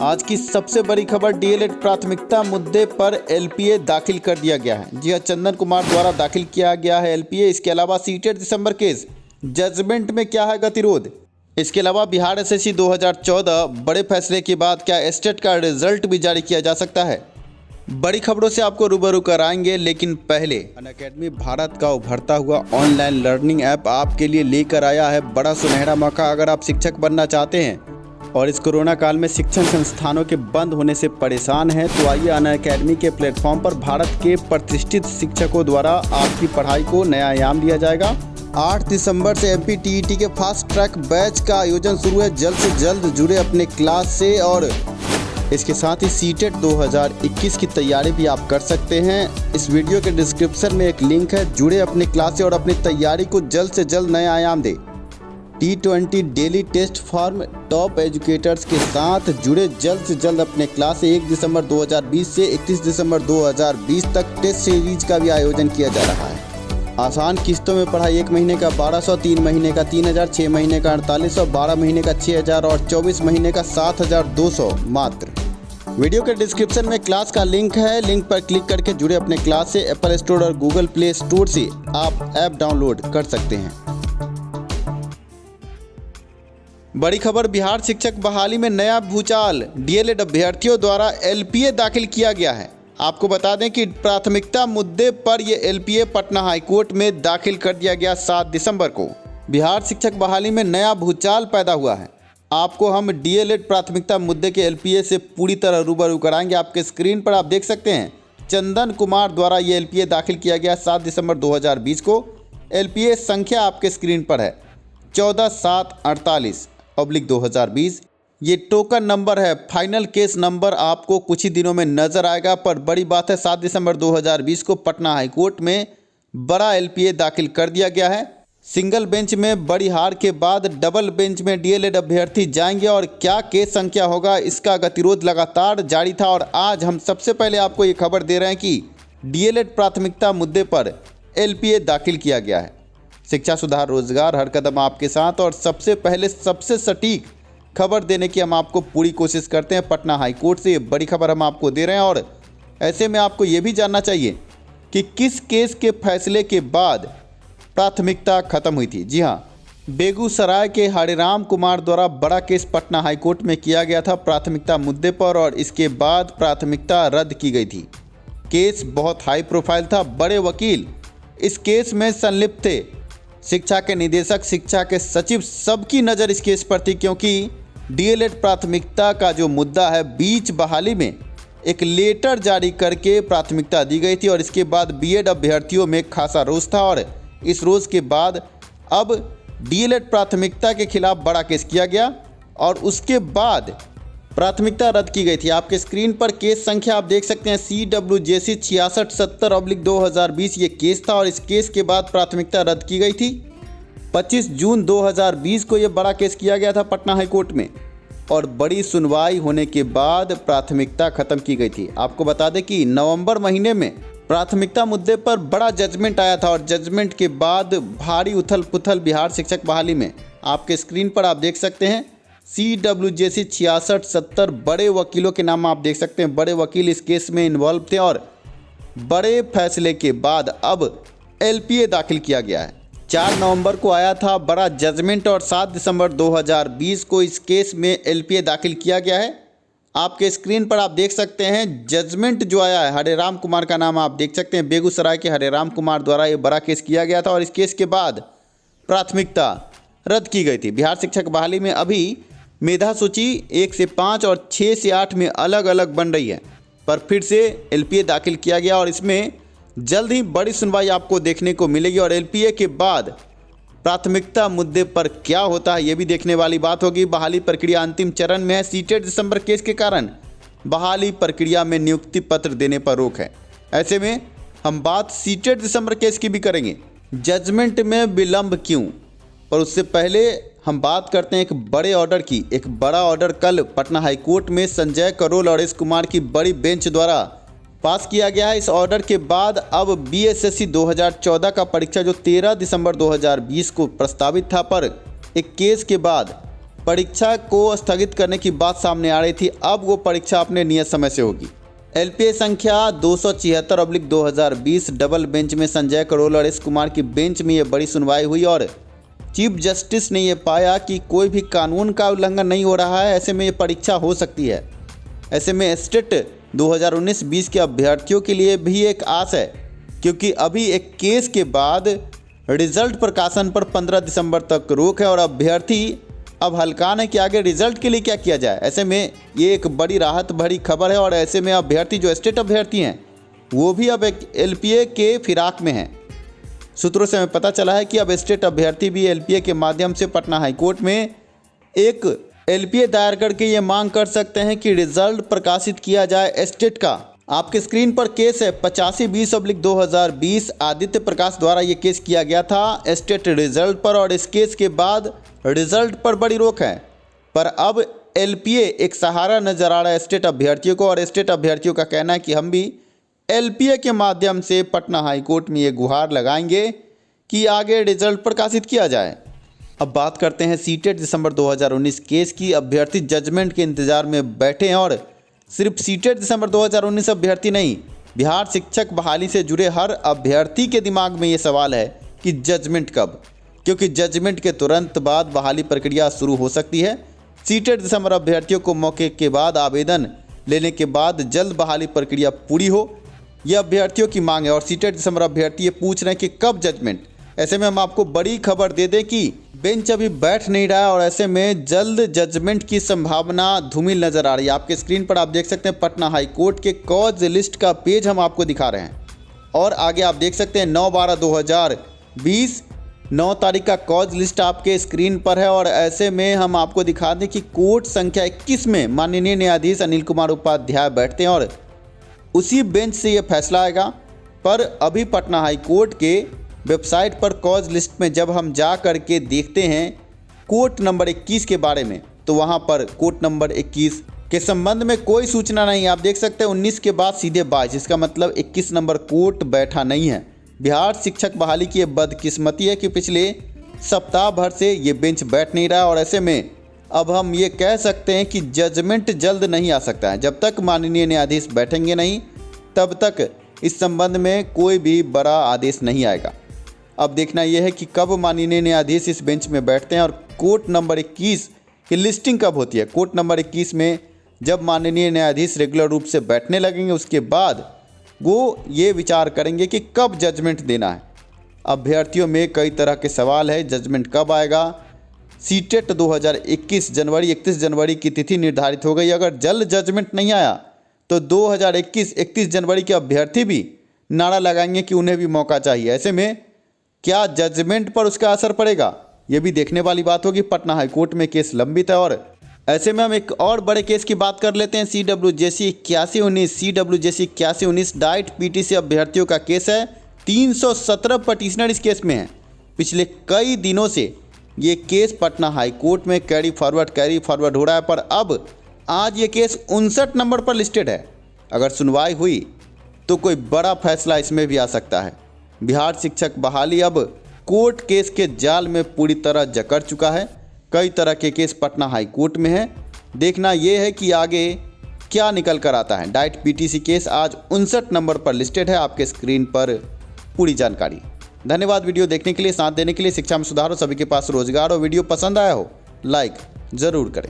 आज की सबसे बड़ी खबर, डीएलएड प्राथमिकता मुद्दे पर एलपीए दाखिल कर दिया गया है। जी हां, चंदन कुमार द्वारा दाखिल किया गया है एलपीए। इसके अलावा सीटेट दिसंबर केस, जजमेंट में क्या है गतिरोध। इसके अलावा बिहार एसएससी 2014 बड़े फैसले के बाद क्या एस्टेट का रिजल्ट भी जारी किया जा सकता है। बड़ी खबरों से आपको रूबरू कराएंगे, लेकिन पहले अनअकैडमी भारत का उभरता हुआ ऑनलाइन लर्निंग ऐप आपके लिए लेकर आया है बड़ा सुनहरा मौका। अगर आप शिक्षक बनना चाहते हैं और इस कोरोना काल में शिक्षण संस्थानों के बंद होने से परेशान हैं, तो आइए अनअकैडमी के प्लेटफॉर्म पर भारत के प्रतिष्ठित शिक्षकों द्वारा आपकी पढ़ाई को नया आयाम दिया जाएगा। 8 दिसंबर से एमपीटीईटी के फास्ट ट्रैक बैच का आयोजन शुरू है। जल्द से जल्द जुड़े अपने क्लास से, और इसके साथ ही सीटेट 2021 की तैयारी भी आप कर सकते हैं। इस वीडियो के डिस्क्रिप्शन में एक लिंक है, जुड़े अपने क्लास से और अपनी तैयारी को जल्द से जल्द नया आयाम दे। T20 daily test form top educators के साथ जुड़े जल्द से जल्द अपने क्लास से। 1 दिसंबर 2020 से 31 दिसंबर 2020 तक टेस्ट सीरीज का भी आयोजन किया जा रहा है। आसान किस्तों में पढ़ाई, 1 महीने का 1200, 3 महीने का 3000, 6 महीने का 4800, 12 महीने का 6000 और 24 महीने का 7200 मात्र। वीडियो के डिस्क्रिप्शन में क्लास का लिंक है, लिंक पर क्लिक करके जुड़े अपने क्लास से। एप्पल स्टोर और गूगल प्ले स्टोर से आप ऐप डाउनलोड कर सकते हैं। बड़ी खबर, बिहार शिक्षक बहाली में नया भूचाल, डीएलएड अभ्यर्थियों द्वारा एलपीए दाखिल किया गया है। आपको बता दें कि प्राथमिकता मुद्दे पर यह एलपीए पटना हाईकोर्ट में दाखिल कर दिया गया 7 दिसंबर को। बिहार शिक्षक बहाली में नया भूचाल पैदा हुआ है। आपको हम डीएलएड प्राथमिकता मुद्दे के एलपीए से पूरी तरह रूबरू कराएंगे। आपके स्क्रीन पर आप देख सकते हैं, चंदन कुमार द्वारा ये एलपीए दाखिल किया गया 7 दिसंबर 2020 को। एलपीए संख्या आपके स्क्रीन पर है 14748/2020। ये टोकन नंबर है, फाइनल केस नंबर आपको कुछ ही दिनों में नजर आएगा। पर बड़ी बात है, 7 दिसंबर 2020 को पटना हाईकोर्ट में बड़ा एलपीए दाखिल कर दिया गया है। सिंगल बेंच में बड़ी हार के बाद डबल बेंच में डीएलएड अभ्यर्थी जाएंगे, और क्या केस संख्या होगा, इसका गतिरोध लगातार जारी था। और आज हम सबसे पहले आपको ये खबर दे रहे हैं कि डीएलएड प्राथमिकता मुद्दे पर एलपीए दाखिल किया गया है। शिक्षा सुधार, रोजगार, हर कदम आपके साथ। और सबसे पहले सबसे सटीक खबर देने की हम आपको पूरी कोशिश करते हैं। पटना हाईकोर्ट से ये बड़ी खबर हम आपको दे रहे हैं, और ऐसे में आपको ये भी जानना चाहिए कि किस केस के फैसले के बाद प्राथमिकता खत्म हुई थी। जी हाँ, बेगूसराय के हरिराम कुमार द्वारा बड़ा केस पटना हाईकोर्ट में किया गया था प्राथमिकता मुद्दे पर, और इसके बाद प्राथमिकता रद्द की गई थी। केस बहुत हाई प्रोफाइल था, बड़े वकील इस केस में संलिप्त थे। शिक्षा के निदेशक, शिक्षा के सचिव, सबकी नज़र इस केस पर थी, क्योंकि डीएलएड प्राथमिकता का जो मुद्दा है, बीच बहाली में एक लेटर जारी करके प्राथमिकता दी गई थी, और इसके बाद बीएड अभ्यर्थियों में खासा रोष था। और इस रोष के बाद अब डीएलएड प्राथमिकता के खिलाफ बड़ा केस किया गया, और उसके बाद प्राथमिकता रद्द की गई थी। आपके स्क्रीन पर केस संख्या आप देख सकते हैं, CWJC 6670/2020 ये केस था, और इस केस के बाद प्राथमिकता रद्द की गई थी। 25 जून 2020 को ये बड़ा केस किया गया था पटना हाईकोर्ट में, और बड़ी सुनवाई होने के बाद प्राथमिकता खत्म की गई थी। आपको बता दें कि नवंबर महीने में प्राथमिकता मुद्दे पर बड़ा जजमेंट आया था, और जजमेंट के बाद भारी उथल पुथल बिहार शिक्षक बहाली में। आपके स्क्रीन पर आप देख सकते हैं CWJC 6670 बड़े वकीलों के नाम आप देख सकते हैं। बड़े वकील इस केस में इन्वॉल्व थे, और बड़े फैसले के बाद अब एलपीए दाखिल किया गया है। 4 नवंबर को आया था बड़ा जजमेंट, और 7 दिसंबर 2020 को इस केस में एलपीए दाखिल किया गया है। आपके स्क्रीन पर आप देख सकते हैं जजमेंट जो आया है, हरिराम कुमार का नाम आप देख सकते हैं। बेगूसराय के हरिराम कुमार द्वारा ये बड़ा केस किया गया था, और इस केस के बाद प्राथमिकता रद्द की गई थी। बिहार शिक्षक बहाली में अभी मेधा सूची 1 से 5 और 6 से 8 में अलग अलग बन रही है, पर फिर से एलपीए दाखिल किया गया, और इसमें जल्द ही बड़ी सुनवाई आपको देखने को मिलेगी। और एलपीए के बाद प्राथमिकता मुद्दे पर क्या होता है, ये भी देखने वाली बात होगी। बहाली प्रक्रिया अंतिम चरण में है। सीटेट दिसंबर केस के कारण बहाली प्रक्रिया में नियुक्ति पत्र देने पर रोक है। ऐसे में हम बात सीटेट दिसंबर केस की भी करेंगे, जजमेंट में विलंब क्यों। पर उससे पहले हम बात करते हैं एक बड़े ऑर्डर की। एक बड़ा ऑर्डर कल पटना हाईकोर्ट में संजय करोल और एस कुमार की बड़ी बेंच द्वारा पास किया गया है। इस ऑर्डर के बाद अब बीएसएससी 2014 का परीक्षा जो 13 दिसंबर 2020 को प्रस्तावित था, पर एक केस के बाद परीक्षा को स्थगित करने की बात सामने आ रही थी। अब वो परीक्षा अपने नियत समय से होगी। एलपीए संख्या 276/2020 डबल बेंच में संजय करोल और एस कुमार की बेंच में ये बड़ी सुनवाई हुई और चीफ जस्टिस ने ये पाया कि कोई भी कानून का उल्लंघन नहीं हो रहा है। ऐसे में ये परीक्षा हो सकती है। ऐसे में स्टेट 2019-20 के अभ्यर्थियों के लिए भी एक आस है, क्योंकि अभी एक केस के बाद रिजल्ट प्रकाशन पर 15 दिसंबर तक रोक है और अभ्यर्थी अब हलकान है कि आगे रिजल्ट के लिए क्या किया जाए। ऐसे में ये एक बड़ी राहत भरी खबर है और ऐसे में अभ्यर्थी जो स्टेट अभ्यर्थी हैं वो भी अब एक एलपीए के फिराक में हैं। सूत्रों से हमें पता चला है कि अब स्टेट अभ्यर्थी भी एलपीए के माध्यम से पटना हाईकोर्ट में एक एलपीए दायर करके ये मांग कर सकते हैं कि रिजल्ट प्रकाशित किया जाए स्टेट का। आपके स्क्रीन पर केस है 85/2020। आदित्य प्रकाश द्वारा ये केस किया गया था स्टेट रिजल्ट पर और इस केस के बाद रिजल्ट पर बड़ी रोक है। पर अब एलपीए एक सहारा नजर आ रहा है स्टेट अभ्यर्थियों को और स्टेट अभ्यर्थियों का कहना है कि हम भी एलपीए के माध्यम से पटना हाईकोर्ट में ये गुहार लगाएंगे कि आगे रिजल्ट प्रकाशित किया जाए। अब बात करते हैं सीटेट दिसंबर 2019 केस की। अभ्यर्थी जजमेंट के इंतजार में बैठे हैं और सिर्फ सीटेट दिसंबर 2019 अभ्यर्थी नहीं, बिहार शिक्षक बहाली से जुड़े हर अभ्यर्थी के दिमाग में ये सवाल है कि जजमेंट कब, क्योंकि जजमेंट के तुरंत बाद बहाली प्रक्रिया शुरू हो सकती है। सीटेट दिसंबर अभ्यर्थियों को मौके के बाद आवेदन लेने के बाद जल्द बहाली प्रक्रिया पूरी हो, यह अभ्यर्थियों की मांग है और सीटेट दिसंबर अभ्यर्थी ये पूछ रहे हैं कि कब जजमेंट। ऐसे में हम आपको बड़ी खबर दे दें कि बेंच अभी बैठ नहीं रहा है और ऐसे में जल्द जजमेंट की संभावना धूमिल नजर आ रही है। आपके स्क्रीन पर आप देख सकते हैं पटना हाईकोर्ट के कॉज लिस्ट का पेज हम आपको दिखा रहे हैं और आगे आप देख सकते हैं 9/12/2020 9 तारीख का कॉज लिस्ट आपके स्क्रीन पर है और ऐसे में हम आपको दिखा दें कि कोर्ट संख्या 21 में माननीय न्यायाधीश अनिल कुमार उपाध्याय बैठते हैं और उसी बेंच से ये फैसला आएगा। पर अभी पटना हाईकोर्ट के वेबसाइट पर कॉज लिस्ट में जब हम जा कर के देखते हैं कोर्ट नंबर 21 के बारे में, तो वहाँ पर कोर्ट नंबर 21 के संबंध में कोई सूचना नहीं। आप देख सकते हैं 19 के बाद सीधे 22, इसका मतलब 21 नंबर कोर्ट बैठा नहीं है। बिहार शिक्षक बहाली की ये बदकिस्मती है कि पिछले सप्ताह भर से ये बेंच बैठ नहीं रहा और ऐसे में अब हम ये कह सकते हैं कि जजमेंट जल्द नहीं आ सकता है। जब तक माननीय न्यायाधीश बैठेंगे नहीं तब तक इस संबंध में कोई भी बड़ा आदेश नहीं आएगा। अब देखना यह है कि कब माननीय न्यायाधीश इस बेंच में बैठते हैं और कोर्ट नंबर 21 की लिस्टिंग कब होती है। कोर्ट नंबर 21 में जब माननीय न्यायाधीश रेगुलर रूप से बैठने लगेंगे उसके बाद वो ये विचार करेंगे कि कब जजमेंट देना है। अभ्यर्थियों में कई तरह के सवाल है, जजमेंट कब आएगा। सीटेट 2021 जनवरी 31 जनवरी की तिथि निर्धारित हो गई। अगर जल्द जजमेंट नहीं आया तो 2021 31 जनवरी के अभ्यर्थी भी नारा लगाएंगे कि उन्हें भी मौका चाहिए। ऐसे में क्या जजमेंट पर उसका असर पड़ेगा, ये भी देखने वाली बात होगी। पटना हाईकोर्ट में केस लंबित है और ऐसे में हम एक और बड़े केस की बात कर लेते हैं। CWJC 8119 डाइट पीटीसी अभ्यर्थियों का केस है। 317 पटिशनर इस केस में हैं। पिछले कई दिनों से ये केस पटना हाईकोर्ट में कैरी फॉरवर्ड हो रहा है, पर अब आज ये केस 59 नंबर पर लिस्टेड है। अगर सुनवाई हुई तो कोई बड़ा फैसला इसमें भी आ सकता है। बिहार शिक्षक बहाली अब कोर्ट केस के जाल में पूरी तरह जकड़ चुका है। कई तरह के केस पटना हाईकोर्ट में है। देखना यह है कि आगे क्या निकल कर आता है। डाइट पीटीसी केस आज 59 नंबर पर लिस्टेड है। आपके स्क्रीन पर पूरी जानकारी। धन्यवाद वीडियो देखने के लिए, साथ देने के लिए। शिक्षा में सुधार हो, सभी के पास रोजगार हो। वीडियो पसंद आया हो लाइक ज़रूर करें।